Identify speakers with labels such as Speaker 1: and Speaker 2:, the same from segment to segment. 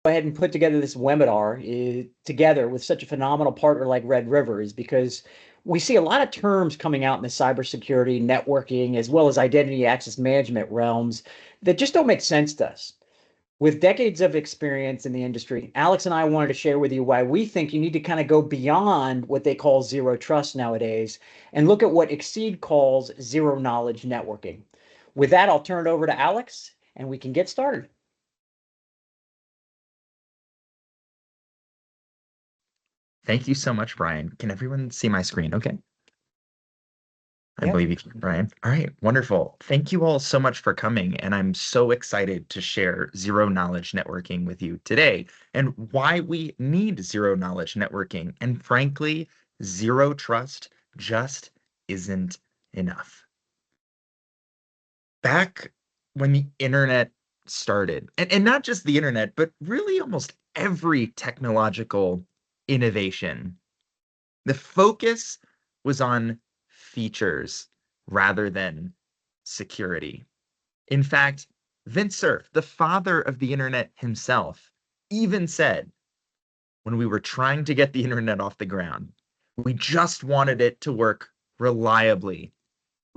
Speaker 1: Go ahead and put together this webinar together with such a phenomenal partner like Red River is because we see a lot of terms coming out in the cybersecurity, networking, as well as identity access management realms that just don't make sense to us. With decades of experience in the industry, Alex and I wanted to share with you why we think you need to kind of go beyond what they call zero trust nowadays and look at what Xiid calls zero knowledge networking. With that, I'll turn it over to Alex and we can get started.
Speaker 2: Thank you so much, Brian. Can everyone see my screen? Okay. I
Speaker 1: Yep.
Speaker 2: believe you can, Brian. All right, wonderful. Thank you all so much for coming, and I'm so excited to share zero knowledge networking with you today and why we need zero knowledge networking. And frankly, zero trust just isn't enough. Back when the internet started, and not just the internet, but really almost every technological innovation, the focus was on features rather than security. In fact, Vint Cerf, the father of the internet himself, even said when we were trying to get the internet off the ground, we just wanted it to work reliably.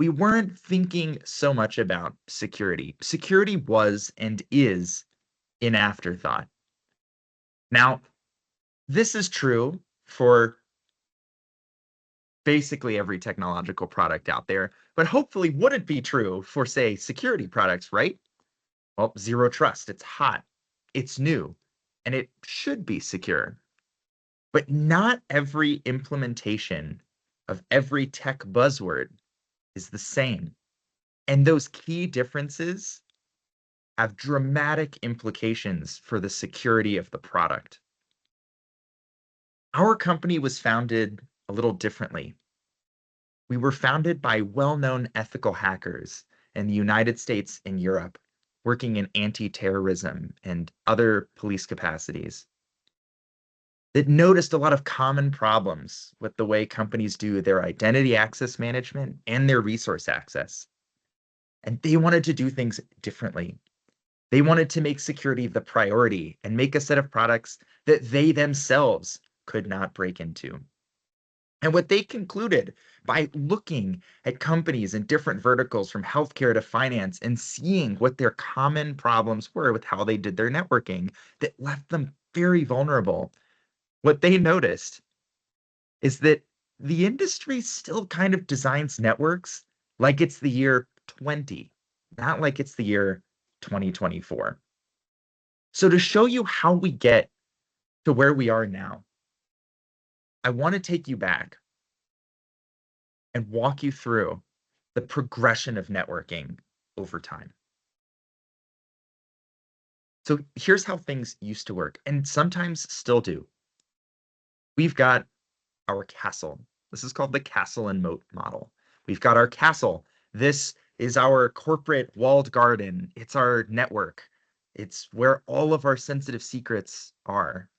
Speaker 2: We weren't thinking so much about security. Security was and is an afterthought. Now, this is true for basically every technological product out there, but hopefully wouldn't be true for, say, security products, right? Well, zero trust, it's hot, it's new, and it should be secure. But not every implementation of every tech buzzword is the same. And those key differences have dramatic implications for the security of the product. Our company was founded a little differently. We were founded by well-known ethical hackers in the United States and Europe, working in anti-terrorism and other police capacities that noticed a lot of common problems with the way companies do their identity access management and their resource access. And they wanted to do things differently. They wanted to make security the priority and make a set of products that they themselves could not break into. And what they concluded by looking at companies in different verticals from healthcare to finance and seeing what their common problems were with how they did their networking that left them very vulnerable, what they noticed is that the industry still kind of designs networks like it's the year 20, not like it's the year 2024. So to show you how we get to where we are now, I want to take you back and walk you through the progression of networking over time. So here's how things used to work, and sometimes still do. We've got our castle. This is called the castle and moat model. We've got our castle. This is our corporate walled garden. It's our network. It's where all of our sensitive secrets are.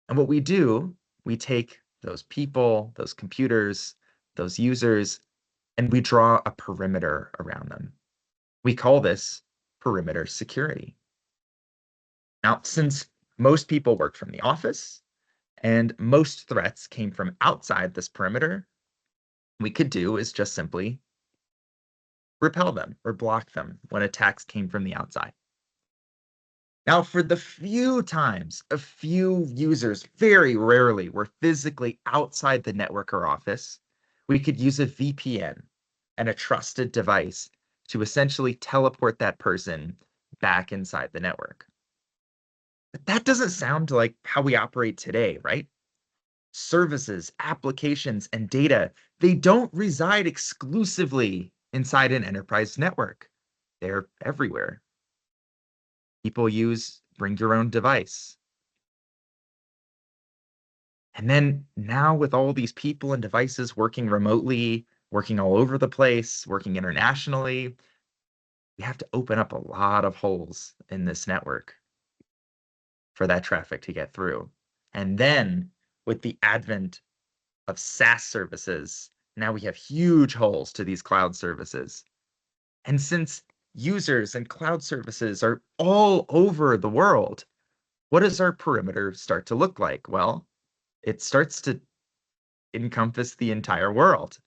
Speaker 2: And what we do, we take those people, those computers, those users, and we draw a perimeter around them. We call this perimeter security. Now, since most people work from the office and most threats came from outside this perimeter, we could do is just simply repel them or block them when attacks came from the outside. Now, for the few times a few users very rarely were physically outside the network or office, we could use a VPN and a trusted device to essentially teleport that person back inside the network. But that doesn't sound like how we operate today, right? Services, applications, and data, they don't reside exclusively inside an enterprise network. They're everywhere. People use bring your own device. And then now with all these people and devices working remotely, working all over the place, working internationally, we have to open up a lot of holes in this network for that traffic to get through. And then with the advent of SaaS services, now we have huge holes to these cloud services. And since users and cloud services are all over the world, what does our perimeter start to look like? Well, it starts to encompass the entire world.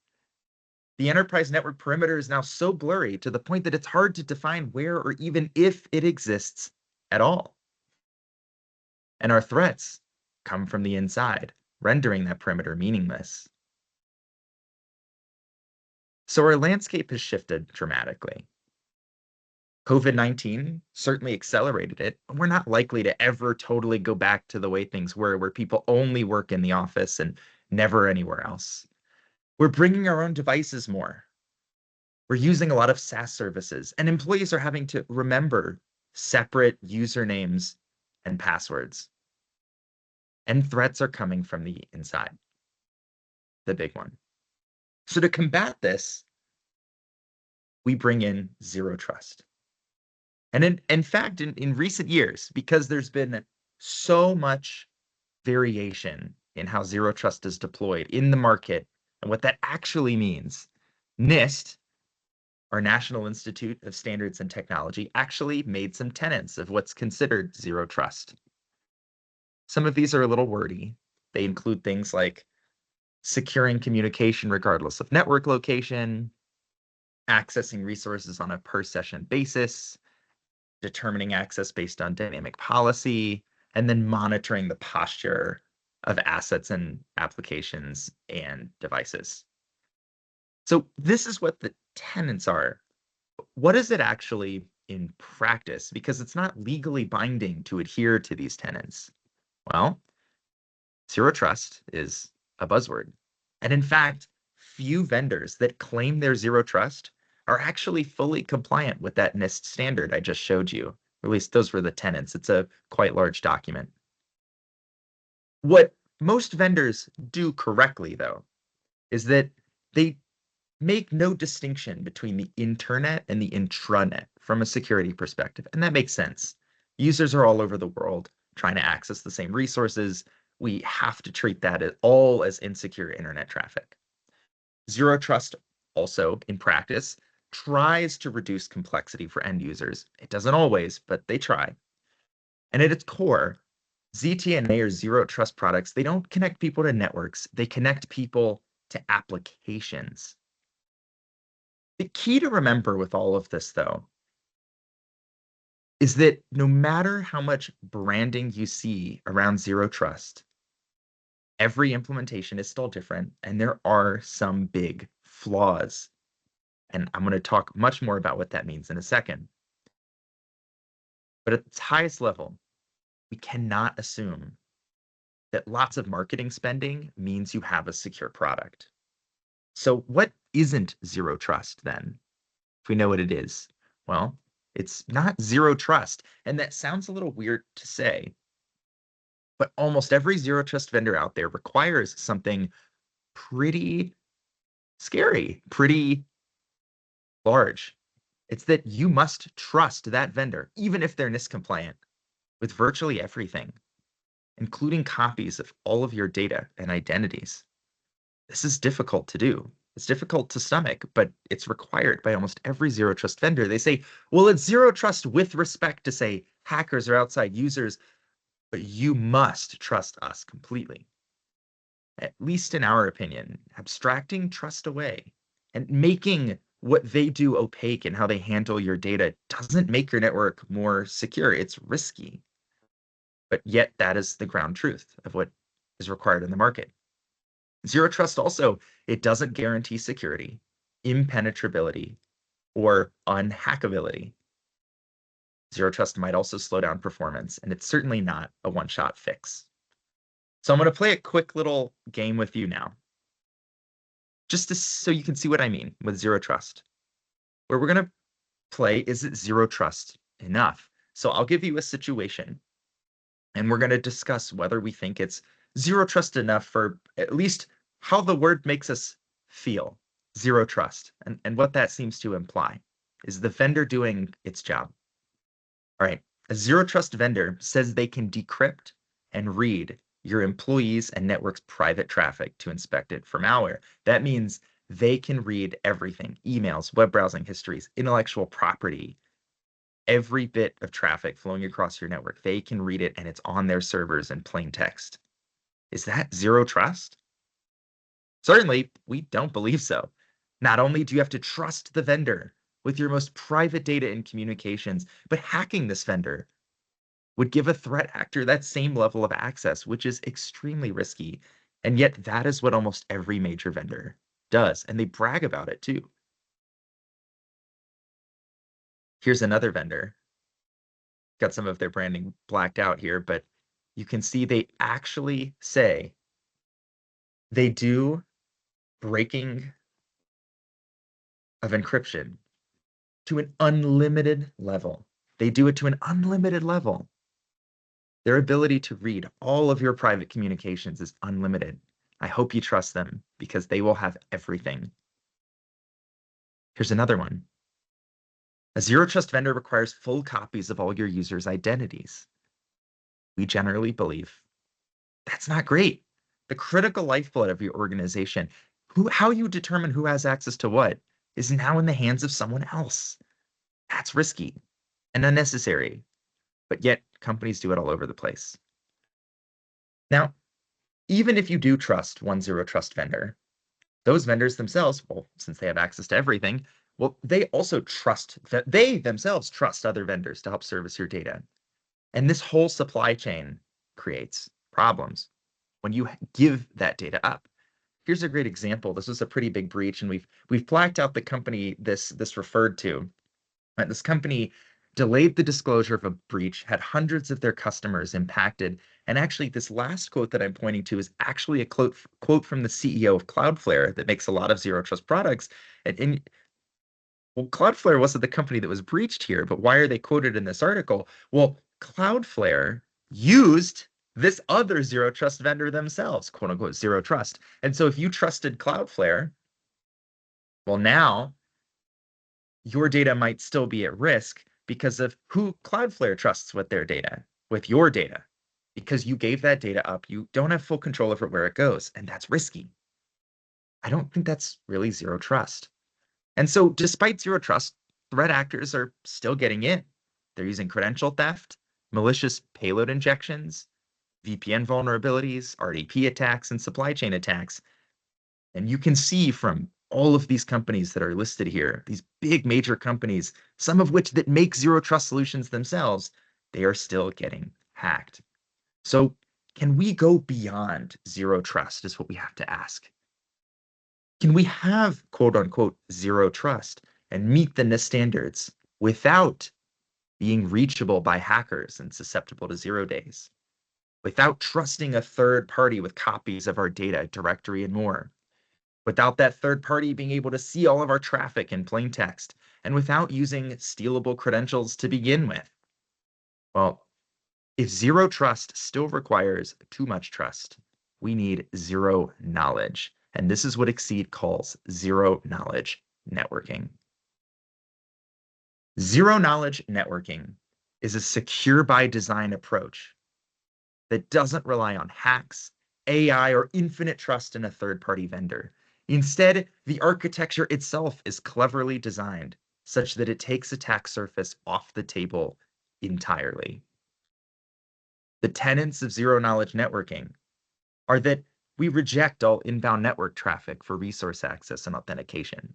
Speaker 2: The enterprise network perimeter is now so blurry to the point that it's hard to define where or even if it exists at all. And our threats come from the inside, rendering that perimeter meaningless. So our landscape has shifted dramatically. COVID-19 certainly accelerated it, but we're not likely to ever totally go back to the way things were, where people only work in the office and never anywhere else. We're bringing our own devices more. We're using a lot of SaaS services, and employees are having to remember separate usernames and passwords. And threats are coming from the inside, the big one. So to combat this, we bring in zero trust. And in fact, in recent years, because there's been so much variation in how zero trust is deployed in the market and what that actually means, NIST, our National Institute of Standards and Technology, actually made some tenets of what's considered zero trust. Some of these are a little wordy. They include things like securing communication regardless of network location, accessing resources on a per session basis, determining access based on dynamic policy, and then monitoring the posture of assets and applications and devices. So this is what the tenets are. What is it actually in practice? Because it's not legally binding to adhere to these tenets. Well, zero trust is a buzzword. And in fact, few vendors that claim they're zero trust are actually fully compliant with that NIST standard I just showed you. Or at least those were the tenets. It's a quite large document. What most vendors do correctly, though, is that they make no distinction between the internet and the intranet from a security perspective. And that makes sense. Users are all over the world trying to access the same resources. We have to treat that all as insecure internet traffic. Zero trust also, in practice, tries to reduce complexity for end users. It doesn't always, but they try. And at its core, ZTNA or zero trust products, they don't connect people to networks, they connect people to applications. The key to remember with all of this, though, is that no matter how much branding you see around zero trust, every implementation is still different, and there are some big flaws. And I'm going to talk much more about what that means in a second. But at its highest level, we cannot assume that lots of marketing spending means you have a secure product. So what isn't zero trust then? If we know what it is, well, it's not zero trust. And that sounds a little weird to say, but almost every zero trust vendor out there requires something pretty scary, pretty large. It's that you must trust that vendor, even if they're NIST compliant, with virtually everything, including copies of all of your data and identities. This is difficult to do. It's difficult to stomach, but it's required by almost every zero trust vendor. They say, well, it's zero trust with respect to, say, hackers or outside users, but you must trust us completely. At least in our opinion, abstracting trust away and making what they do opaque and how they handle your data doesn't make your network more secure. It's risky. But yet that is the ground truth of what is required in the market. Zero trust also, it doesn't guarantee security, impenetrability, or unhackability. Zero trust might also slow down performance, and it's certainly not a one-shot fix. So I'm going to play a quick little game with you now, so you can see what I mean with zero trust. Where we're going to play, is it zero trust enough? So I'll give you a situation, and we're going to discuss whether we think it's zero trust enough for at least how the word makes us feel, zero trust, and what that seems to imply. Is the vendor doing its job? All right, a zero trust vendor says they can decrypt and read your employees and network's private traffic to inspect it for malware. That means they can read everything, emails, web browsing histories, intellectual property, Every bit of traffic flowing across your network, they can read it and it's on their servers in plain text. Is that zero trust? Certainly, we don't believe so. Not only do you have to trust the vendor with your most private data and communications, but hacking this vendor would give a threat actor that same level of access, which is extremely risky. And yet, that is what almost every major vendor does. And they brag about it too. Here's another vendor. Got some of their branding blacked out here, but you can see they actually say they do breaking of encryption to an unlimited level. They do it to an unlimited level. Their ability to read all of your private communications is unlimited. I hope you trust them because they will have everything. Here's another one. A zero trust vendor requires full copies of all your users' identities. We generally believe that's not great. The critical lifeblood of your organization, how you determine who has access to what, is now in the hands of someone else. That's risky and unnecessary, but yet companies do it all over the place. Now, even if you do trust one zero trust vendor, those vendors themselves, well, since they have access to everything, well, they also trust that they themselves trust other vendors to help service your data. And this whole supply chain creates problems when you give that data up. Here's a great example. This was a pretty big breach, and we've blacked out the company this referred to. This company delayed the disclosure of a breach, had hundreds of their customers impacted. And actually, this last quote that I'm pointing to is actually a quote from the CEO of Cloudflare that makes a lot of zero trust products. And well, Cloudflare wasn't the company that was breached here, but why are they quoted in this article? Well, Cloudflare used this other zero trust vendor themselves, quote unquote, zero trust. And so if you trusted Cloudflare, well, now your data might still be at risk because of who Cloudflare trusts with their data, with your data. Because you gave that data up, you don't have full control over where it goes, and that's risky. I don't think that's really zero trust. And so, despite zero trust, threat actors are still getting in. They're using credential theft, malicious payload injections, VPN vulnerabilities, RDP attacks, and supply chain attacks. And you can see from all of these companies that are listed here, these big major companies, some of which that make zero trust solutions themselves, they are still getting hacked. So can we go beyond zero trust is what we have to ask. Can we have quote unquote zero trust and meet the NIST standards without being reachable by hackers and susceptible to 0 days, without trusting a third party with copies of our data, directory, and more, without that third party being able to see all of our traffic in plain text, and without using stealable credentials to begin with? Well, if zero trust still requires too much trust, we need zero knowledge. And this is what Xiid calls zero knowledge networking. Zero knowledge networking is a secure by design approach that doesn't rely on hacks, AI, or infinite trust in a third party vendor. Instead, the architecture itself is cleverly designed such that it takes attack surface off the table entirely. The tenets of zero knowledge networking are that we reject all inbound network traffic for resource access and authentication.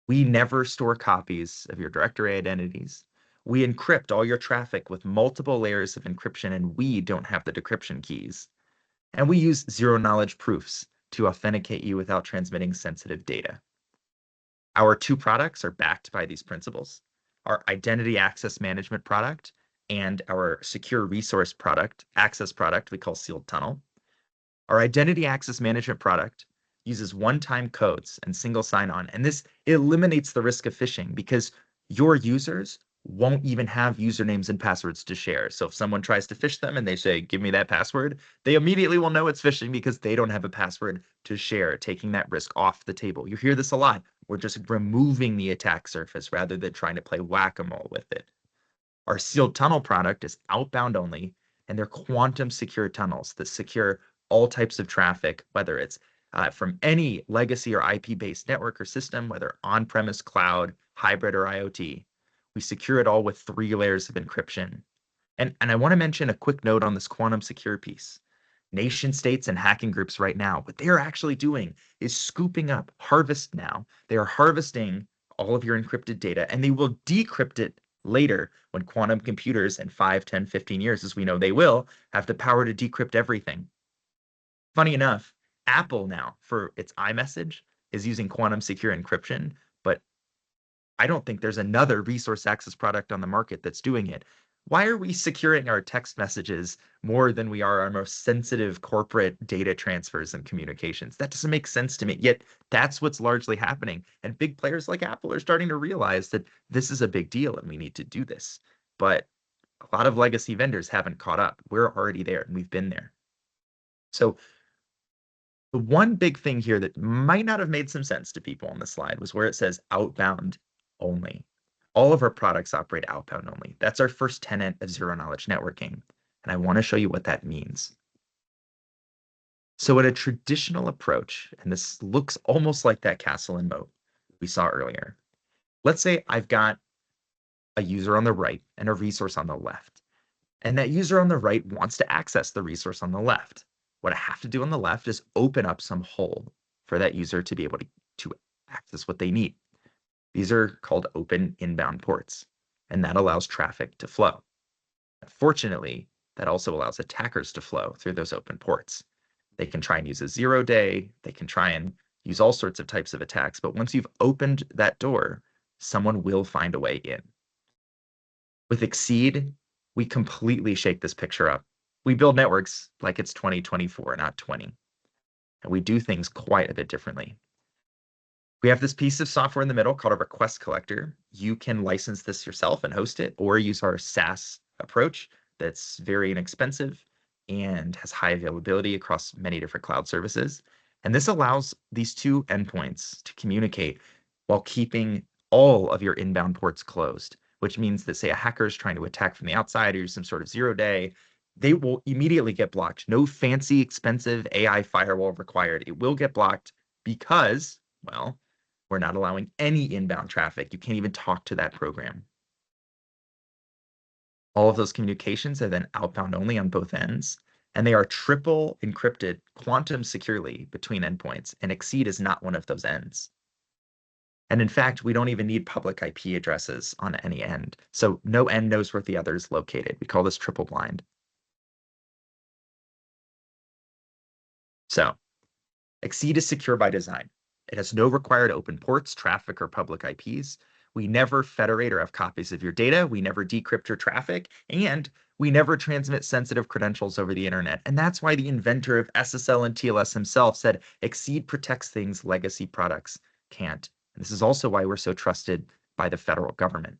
Speaker 2: We never store copies of your directory identities. We encrypt all your traffic with multiple layers of encryption, and we don't have the decryption keys. And we use zero knowledge proofs to authenticate you without transmitting sensitive data. Our two products are backed by these principles. Our identity access management product and our secure resource product, access product, we call Sealed Tunnel. Our identity access management product uses one-time codes and single sign-on, and this eliminates the risk of phishing because your users won't even have usernames and passwords to share. So if someone tries to phish them and they say, give me that password, they immediately will know it's phishing because they don't have a password to share, taking that risk off the table. You hear this a lot. We're just removing the attack surface rather than trying to play whack-a-mole with it. Our sealed tunnel product is outbound only, and they're quantum secure tunnels that secure all types of traffic, whether it's from any legacy or IP-based network or system, whether on-premise, cloud, hybrid, or IoT. We secure it all with 3 layers of encryption. And I want to mention a quick note on this quantum secure piece. Nation states and hacking groups right now, what they are actually doing is scooping up, harvest now. They are harvesting all of your encrypted data and they will decrypt it later when quantum computers in 5, 10, 15 years, as we know they will, have the power to decrypt everything. Funny enough, Apple now for its iMessage is using quantum secure encryption, but I don't think there's another resource access product on the market that's doing it. Why are we securing our text messages more than we are our most sensitive corporate data transfers and communications? That doesn't make sense to me. Yet that's what's largely happening. And big players like Apple are starting to realize that this is a big deal and we need to do this. But a lot of legacy vendors haven't caught up. We're already there and we've been there. So the one big thing here that might not have made some sense to people on the slide was where it says outbound only. All of our products operate outbound only. That's our first tenet of zero knowledge networking. And I want to show you what that means. So in a traditional approach, and this looks almost like that castle and moat we saw earlier. Let's say I've got a user on the right and a resource on the left. And that user on the right wants to access the resource on the left. What I have to do on the left is open up some hole for that user to be able to access what they need. These are called open inbound ports, and that allows traffic to flow. Fortunately, that also allows attackers to flow through those open ports. They can try and use a 0-day, they can try and use all sorts of types of attacks, but once you've opened that door, someone will find a way in. With Xiid, we completely shake this picture up. We build networks like it's 2024, not 20. And we do things quite a bit differently. We have this piece of software in the middle called a request collector. You can license this yourself and host it, or use our SaaS approach that's very inexpensive and has high availability across many different cloud services. And this allows these two endpoints to communicate while keeping all of your inbound ports closed, which means that, say, a hacker is trying to attack from the outside or use some sort of 0-day, they will immediately get blocked. No fancy, expensive AI firewall required. It will get blocked because, well, we're not allowing any inbound traffic. You can't even talk to that program. All of those communications are then outbound only on both ends, and they are triple encrypted quantum securely between endpoints, and Xiid is not one of those ends. And in fact, we don't even need public IP addresses on any end. So no end knows where the other is located. We call this triple blind. So Xiid is secure by design. It has no required open ports, traffic, or public IPs. We never federate or have copies of your data. We never decrypt your traffic, and we never transmit sensitive credentials over the internet. And that's why the inventor of SSL and TLS himself said Xiid protects things legacy products can't. And this is also why we're so trusted by the federal government.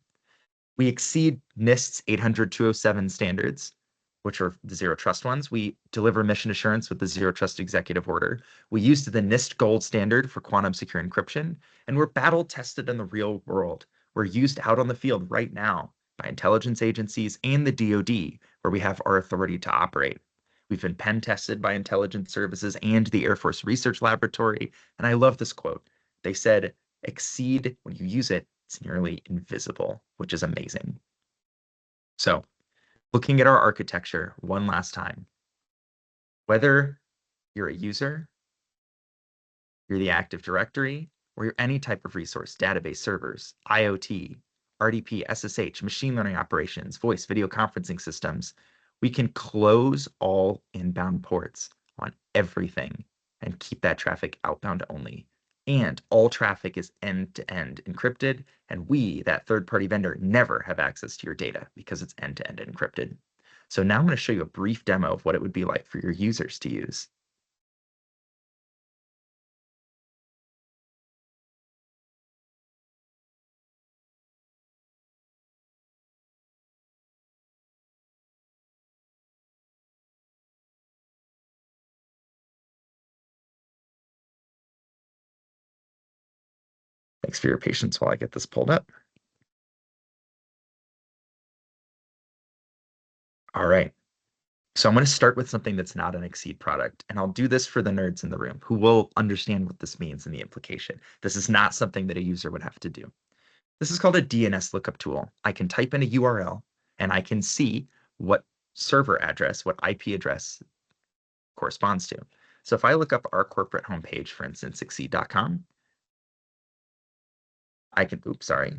Speaker 2: We exceed NIST's 800-207 standards, which are the zero trust ones. We deliver mission assurance with the zero trust executive order. We used the NIST gold standard for quantum secure encryption, and we're battle tested in the real world. We're used out on the field right now by intelligence agencies and the DoD, where we have our authority to operate. We've been pen tested by intelligence services and the Air Force Research Laboratory. And I love this quote. They said, Xiid, when you use it, it's nearly invisible, which is amazing. So looking at our architecture one last time, whether you're a user, you're the Active Directory, or you're any type of resource, database servers, IoT, RDP, SSH, machine learning operations, voice, video conferencing systems, we can close all inbound ports on everything and keep that traffic outbound only. And all traffic is end-to-end encrypted, and we, that third-party vendor, never have access to your data because it's end-to-end encrypted. So now I'm going to show you a brief demo of what it would be like for your users to use. Thanks for your patience while I get this pulled up. All right. So I'm going to start with something that's not an Xiid product, and I'll do this for the nerds in the room who will understand what this means and the implication. This is not something that a user would have to do. This is called a DNS lookup tool. I can type in a URL and I can see what server address, what IP address corresponds to. So if I look up our corporate homepage, for instance, Xiid.com, I can, oops, sorry,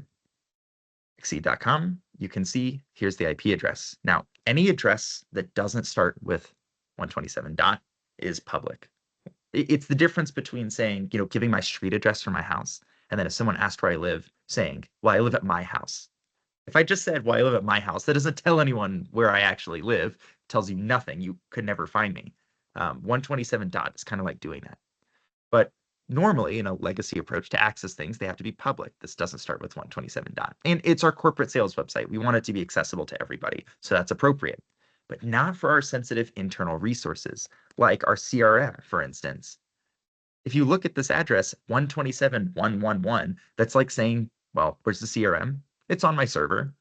Speaker 2: Xiid.com, you can see here's the IP address. Now, any address that doesn't start with 127 dot is public. It's the difference between saying, giving my street address for my house, and then if someone asked where I live, saying, well, I live at my house. If I just said, well, I live at my house, that doesn't tell anyone where I actually live. It tells you nothing. You could never find me. 127 dot is kind of like doing that. But normally, in a legacy approach to access things, they have to be public. This doesn't start with 127 dot. And it's our corporate sales website. We want it to be accessible to everybody. So that's appropriate. But not for our sensitive internal resources, like our CRM, for instance. If you look at this address, 127.111, that's like saying, well, where's the CRM? It's on my server.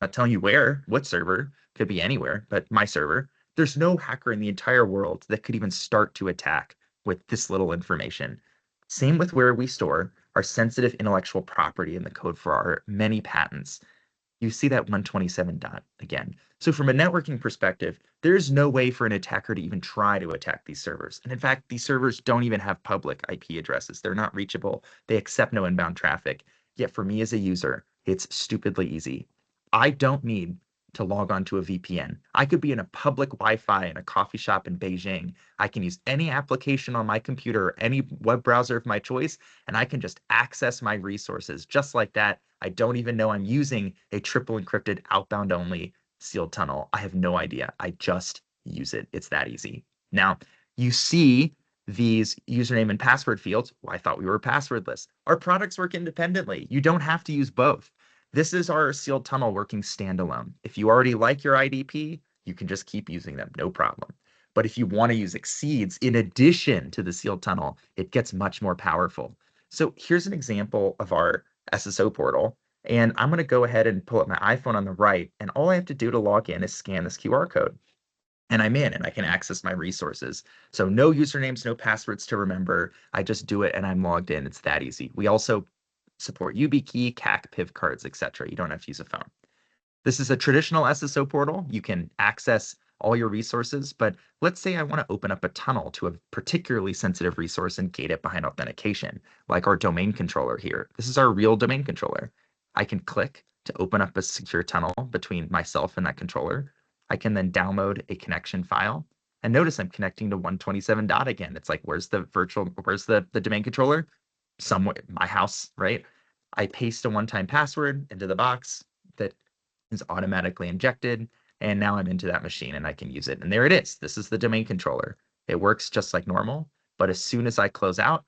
Speaker 2: Not telling you where, what server, could be anywhere, but my server. There's no hacker in the entire world that could even start to attack with this little information. Same with where we store our sensitive intellectual property in the code for our many patents. You see that 127 dot again. So from a networking perspective, there's no way for an attacker to even try to attack these servers. And in fact, these servers don't even have public IP addresses. They're not reachable. They accept no inbound traffic. Yet for me as a user, it's stupidly easy. I don't need to log on to a VPN. I could be in a public Wi-Fi in a coffee shop in Beijing. I can use any application on my computer or any web browser of my choice, and I can just access my resources just like that. I don't even know I'm using a triple encrypted outbound only sealed tunnel. I have no idea. I just use it. It's that easy. Now, you see these username and password fields. Well, I thought we were passwordless. Our products work independently. You don't have to use both. This is our sealed tunnel working standalone. If you already like your IDP, you can just keep using them, no problem. But if you want to use Xiid's in addition to the sealed tunnel, it gets much more powerful. So here's an example of our SSO portal. And I'm going to go ahead and pull up my iPhone on the right. And all I have to do to log in is scan this QR code. And I'm in and I can access my resources. So no usernames, no passwords to remember. I just do it and I'm logged in. It's that easy. We also support YubiKey, CAC, PIV cards, etc. You don't have to use a phone. This is a traditional SSO portal. You can access all your resources, but let's say I want to open up a tunnel to a particularly sensitive resource and gate it behind authentication, like our domain controller here. This is our real domain controller. I can click to open up a secure tunnel between myself and that controller. I can then download a connection file. And notice I'm connecting to 127 dot again. It's like, where's the domain controller? Somewhere, my house, right? I paste a one-time password into the box that is automatically injected. And now I'm into that machine and I can use it. And there it is. This is the domain controller. It works just like normal. But as soon as I close out,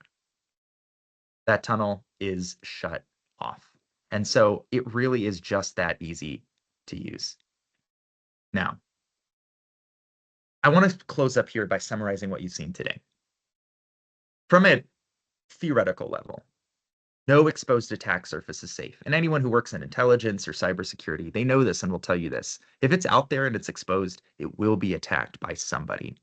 Speaker 2: that tunnel is shut off. And so it really is just that easy to use. Now, I want to close up here by summarizing what you've seen today. From a theoretical level, no exposed attack surface is safe. And anyone who works in intelligence or cybersecurity, they know this and will tell you this. If it's out there and it's exposed, it will be attacked by somebody.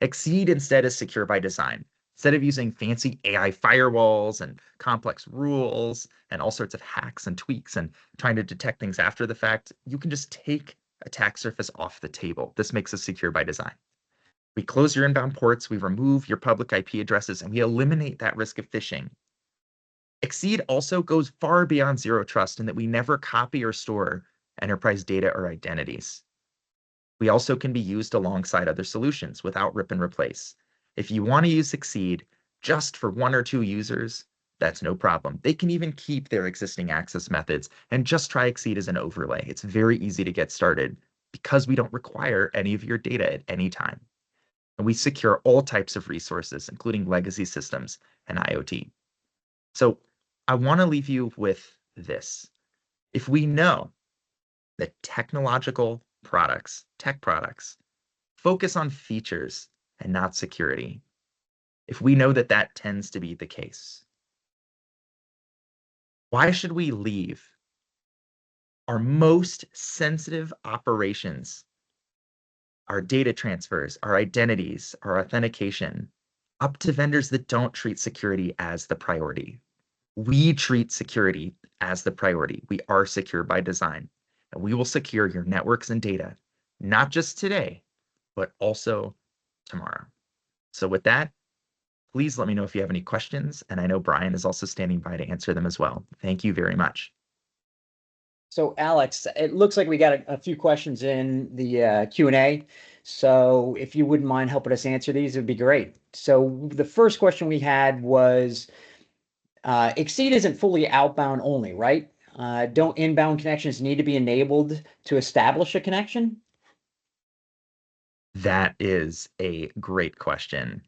Speaker 2: Xiid instead is secure by design. Instead of using fancy AI firewalls and complex rules and all sorts of hacks and tweaks and trying to detect things after the fact, you can just take attack surface off the table. This makes us secure by design. We close your inbound ports, we remove your public IP addresses, and we eliminate that risk of phishing. Xiid also goes far beyond zero trust in that we never copy or store enterprise data or identities. We also can be used alongside other solutions without rip and replace. If you want to use Xiid just for one or two users, that's no problem. They can even keep their existing access methods and just try Xiid as an overlay. It's very easy to get started because we don't require any of your data at any time. And we secure all types of resources, including legacy systems and IoT. So I want to leave you with this. If we know that technological products, tech products, focus on features and not security, if we know that that tends to be the case, why should we leave our most sensitive operations, our data transfers, our identities, our authentication, up to vendors that don't treat security as the priority? We treat security as the priority. We are secure by design, and we will secure your networks and data, not just today, but also tomorrow. So with that, please let me know if you have any questions, and I know Brian is also standing by to answer them as well. Thank you very much.
Speaker 1: So Alex, it looks like we got a few questions in the Q&A. So if you wouldn't mind helping us answer these, it would be great. So the first question we had was, Xiid isn't fully outbound only, right? Don't inbound connections need to be enabled to establish a connection?
Speaker 2: That is a great question.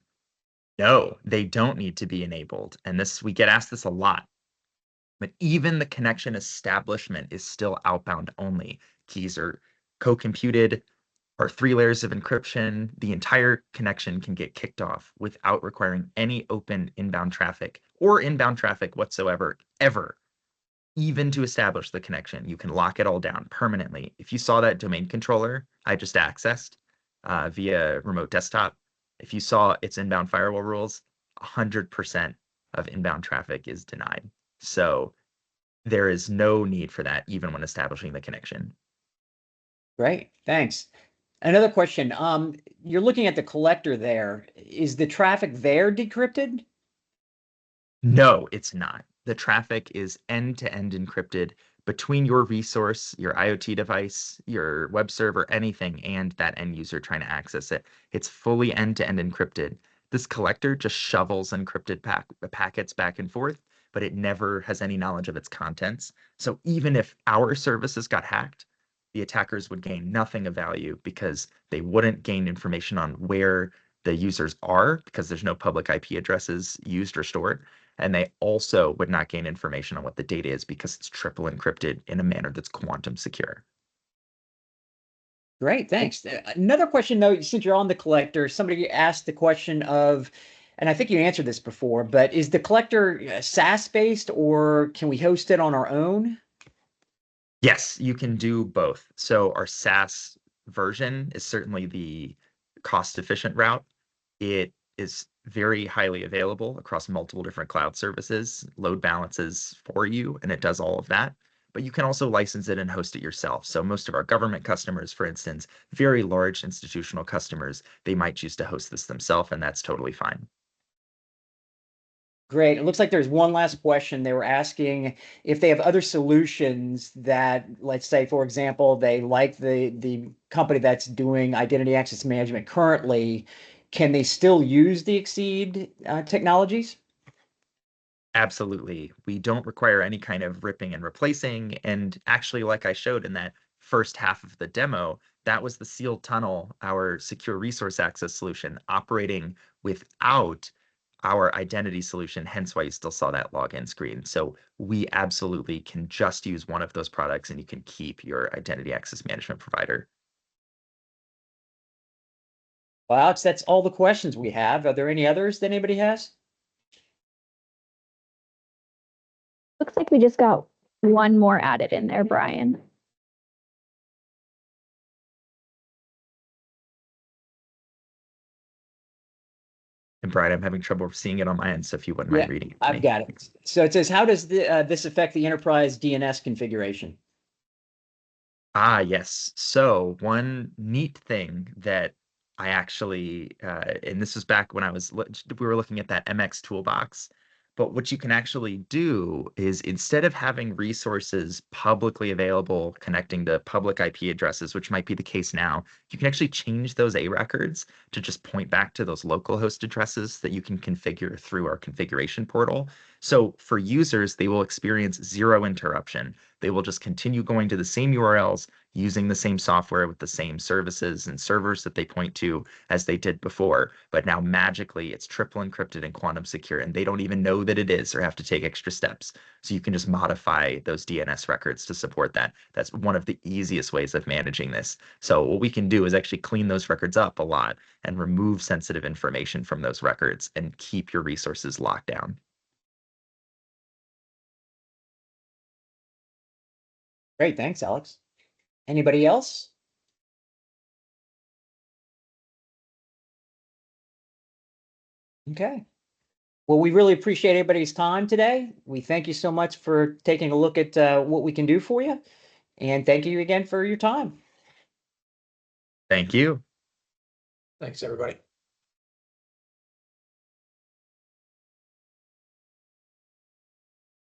Speaker 2: No, they don't need to be enabled. And this, we get asked this a lot, but even the connection establishment is still outbound only. Keys are co-computed or 3 layers of encryption. The entire connection can get kicked off without requiring any open inbound traffic or inbound traffic whatsoever, ever. Even to establish the connection, you can lock it all down permanently. If you saw that domain controller I just accessed via remote desktop, if you saw its inbound firewall rules, 100% of inbound traffic is denied. So there is no need for that, even when establishing the connection.
Speaker 1: Great, thanks. Another question. You're looking at the collector there. Is the traffic there decrypted?
Speaker 2: No, it's not. The traffic is end-to-end encrypted between your resource, your IoT device, your web server, anything, and that end user trying to access it. It's fully end-to-end encrypted. This collector just shovels encrypted packets back and forth, but it never has any knowledge of its contents. So even if our services got hacked, the attackers would gain nothing of value because they wouldn't gain information on where the users are because there's no public IP addresses used or stored, and they also would not gain information on what the data is because it's triple encrypted in a manner that's quantum secure.
Speaker 1: Great, thanks. Another question, though, since you're on the collector, somebody asked the question of, and I think you answered this before, but is the collector SaaS-based or can we host it on our own?
Speaker 2: Yes, you can do both. So our SaaS version is certainly the cost efficient route. It is very highly available across multiple different cloud services, load balances for you, and it does all of that. But you can also license it and host it yourself. So most of our government customers, for instance, very large institutional customers, they might choose to host this themselves, and that's totally fine.
Speaker 1: Great. It looks like there's one last question. They were asking if they have other solutions that, let's say, for example, they like the company that's doing identity access management currently, can they still use the Exceed technologies?
Speaker 2: Absolutely. We don't require any kind of ripping and replacing. And actually, like I showed in that first half of the demo, that was the sealed tunnel, our secure resource access solution operating without our identity solution, hence why you still saw that login screen. So we absolutely can just use one of those products and you can keep your identity access management provider.
Speaker 1: Well, Alex, that's all the questions we have. Are there any others that anybody has?
Speaker 3: Looks like we just got one more added in there, Brian.
Speaker 2: And Brian, I'm having trouble seeing it on my end, so if you wouldn't
Speaker 1: Yeah,
Speaker 2: mind reading it to
Speaker 1: I've
Speaker 2: me.
Speaker 1: got it. So it says, how does this affect the enterprise DNS configuration?
Speaker 2: Ah, yes. So one neat thing that I actually, and this was back when we were looking at that MX toolbox, but what you can actually do is instead of having resources publicly available connecting to public IP addresses, which might be the case now, you can actually change those A records to just point back to those local host addresses that you can configure through our configuration portal. So for users, they will experience zero interruption. They will just continue going to the same URLs using the same software with the same services and servers that they point to as they did before. But now magically it's triple encrypted and quantum secure, and they don't even know that it is or have to take extra steps. So you can just modify those DNS records to support that. That's one of the easiest ways of managing this. So what we can do is actually clean those records up a lot and remove sensitive information from those records and keep your resources locked down.
Speaker 1: Great, thanks, Alex. Anybody else? Okay. Well, we really appreciate everybody's time today. We thank you so much for taking a look at what we can do for you. And thank you again for your time.
Speaker 2: Thank you.
Speaker 4: Thanks, everybody.